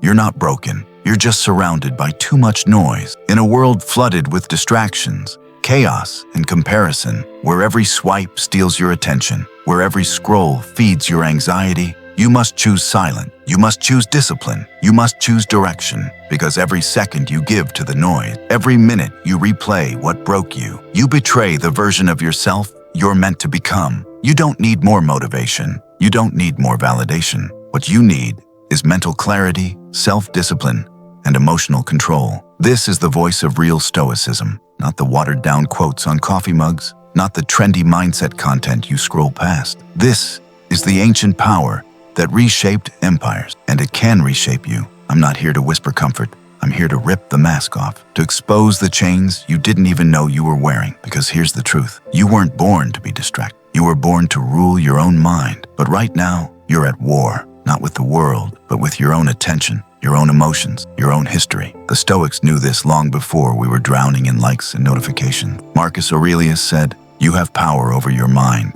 You're not broken. You're just surrounded by too much noise. In a world flooded with distractions, chaos, and comparison, where every swipe steals your attention, where every scroll feeds your anxiety, you must choose silence. You must choose discipline. You must choose direction, because every second you give to the noise, every minute you replay what broke you, you betray the version of yourself you're meant to become. You don't need more motivation. You don't need more validation. What you need is mental clarity, self-discipline, and emotional control. This is the voice of real Stoicism, not the watered-down quotes on coffee mugs, not the trendy mindset content you scroll past. This is the ancient power that reshaped empires, and it can reshape you. I'm not here to whisper comfort. I'm here to rip the mask off, to expose the chains you didn't even know you were wearing. Because here's the truth. You weren't born to be distracted. You were born to rule your own mind. But right now, you're at war, not with the world, but with your own attention, your own emotions, your own history. The Stoics knew this long before we were drowning in likes and notifications. Marcus Aurelius said, "You have power over your mind,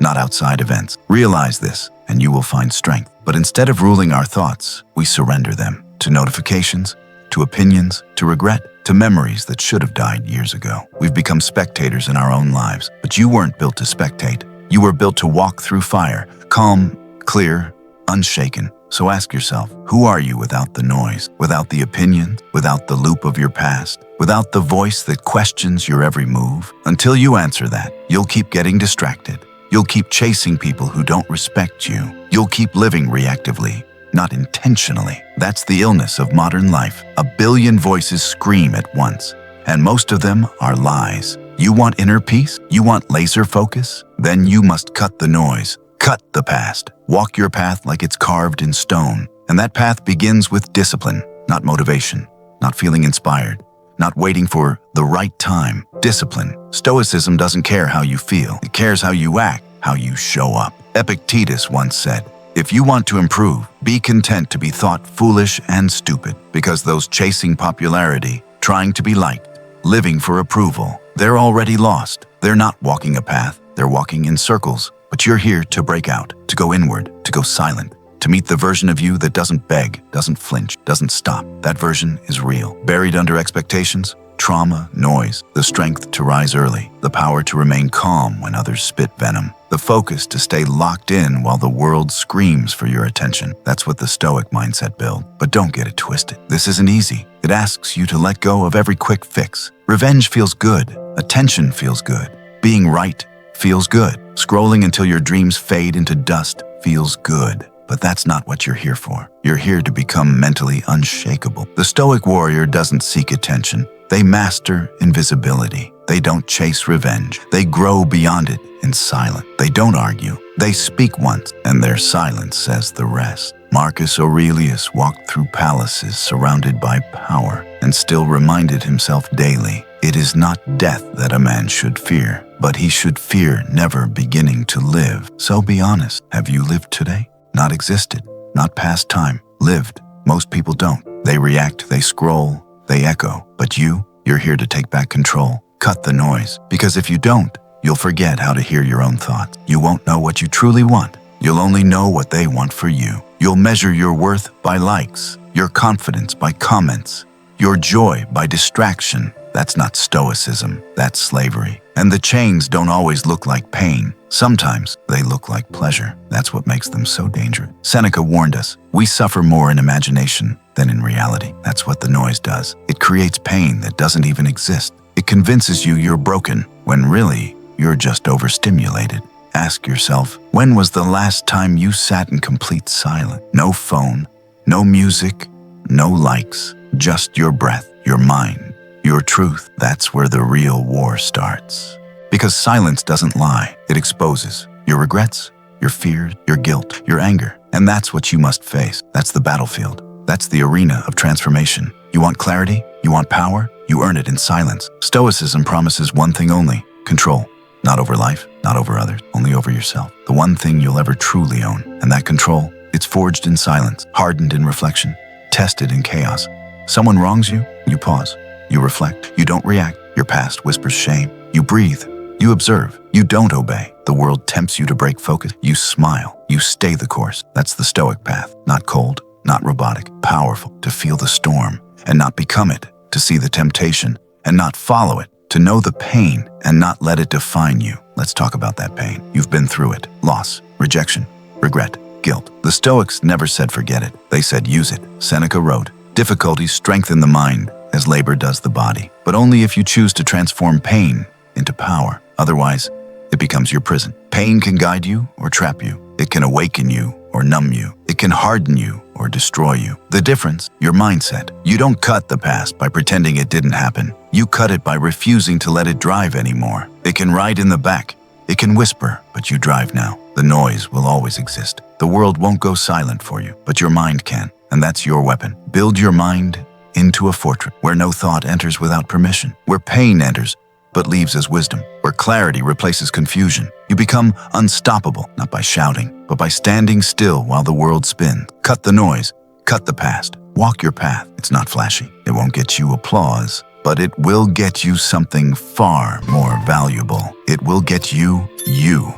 not outside events. Realize this, and you will find strength." But instead of ruling our thoughts, we surrender them to notifications, to opinions, to regret, to memories that should have died years ago. We've become spectators in our own lives, but you weren't built to spectate. You were built to walk through fire, calm, clear, unshaken. So ask yourself, who are you without the noise, without the opinions, without the loop of your past, without the voice that questions your every move? Until you answer that, you'll keep getting distracted. You'll keep chasing people who don't respect you. You'll keep living reactively, not intentionally. That's the illness of modern life. A billion voices scream at once, and most of them are lies. You want inner peace? You want laser focus? Then you must cut the noise. Cut the past. Walk your path like it's carved in stone. And that path begins with discipline, not motivation, not feeling inspired, not waiting for the right time. Discipline. Stoicism doesn't care how you feel. It cares how you act, how you show up. Epictetus once said, "If you want to improve, be content to be thought foolish and stupid," because those chasing popularity, trying to be liked, living for approval, they're already lost. They're not walking a path. They're walking in circles. But you're here to break out, to go inward, to go silent, to meet the version of you that doesn't beg, doesn't flinch, doesn't stop. That version is real. Buried under expectations, trauma, noise, the strength to rise early, the power to remain calm when others spit venom, the focus to stay locked in while the world screams for your attention. That's what the Stoic mindset builds. But don't get it twisted. This isn't easy. It asks you to let go of every quick fix. Revenge feels good. Attention feels good. Being right feels good. Scrolling until your dreams fade into dust feels good. But that's not what you're here for. You're here to become mentally unshakable. The Stoic warrior doesn't seek attention. They master invisibility. They don't chase revenge. They grow beyond it in silence. They don't argue. They speak once, and their silence says the rest. Marcus Aurelius walked through palaces surrounded by power and still reminded himself daily, "It is not death that a man should fear, but he should fear never beginning to live." So be honest. Have you lived today? Not existed. Not past time. Lived. Most people don't. They react, they scroll, they echo. But you're here to take back control. Cut the noise. Because if you don't, you'll forget how to hear your own thoughts. You won't know what you truly want. You'll only know what they want for you. You'll measure your worth by likes, your confidence by comments, your joy by distraction. That's not Stoicism, that's slavery. And the chains don't always look like pain. Sometimes they look like pleasure. That's what makes them so dangerous. Seneca warned us, we suffer more in imagination than in reality. That's what the noise does. It creates pain that doesn't even exist. It convinces you you're broken, when really, you're just overstimulated. Ask yourself, when was the last time you sat in complete silence? No phone, no music, no likes, just your breath, your mind, your truth. That's where the real war starts. Because silence doesn't lie, it exposes your regrets, your fears, your guilt, your anger. And that's what you must face. That's the battlefield. That's the arena of transformation. You want clarity? You want power? You earn it in silence. Stoicism promises one thing only, control. Not over life, not over others, only over yourself. The one thing you'll ever truly own. And that control, it's forged in silence, hardened in reflection, tested in chaos. Someone wrongs you, you pause. You reflect. You don't react. Your past whispers shame. You breathe. You observe. You don't obey. The world tempts you to break focus. You smile. You stay the course. That's the Stoic path. Not cold, not robotic, powerful, to feel the storm and not become it, to see the temptation and not follow it, to know the pain and not let it define you. Let's talk about that pain. You've been through it. Loss, rejection, regret, guilt. The Stoics never said forget it. They said use it. Seneca wrote, difficulties strengthen the mind as labor does the body, but only if you choose to transform pain into power. Otherwise, it becomes your prison. Pain can guide you or trap you. It can awaken you or numb you. It can harden you or destroy you. The difference, your mindset. You don't cut the past by pretending it didn't happen. You cut it by refusing to let it drive anymore. It can ride in the back. It can whisper, but you drive now. The noise will always exist. The world won't go silent for you, but your mind can, and that's your weapon. Build your mind into a fortress where no thought enters without permission, where pain enters but leaves as wisdom, where clarity replaces confusion. You become unstoppable, not by shouting, but by standing still while the world spins. Cut the noise, cut the past, walk your path. It's not flashy. It won't get you applause, but it will get you something far more valuable. It will get you, you.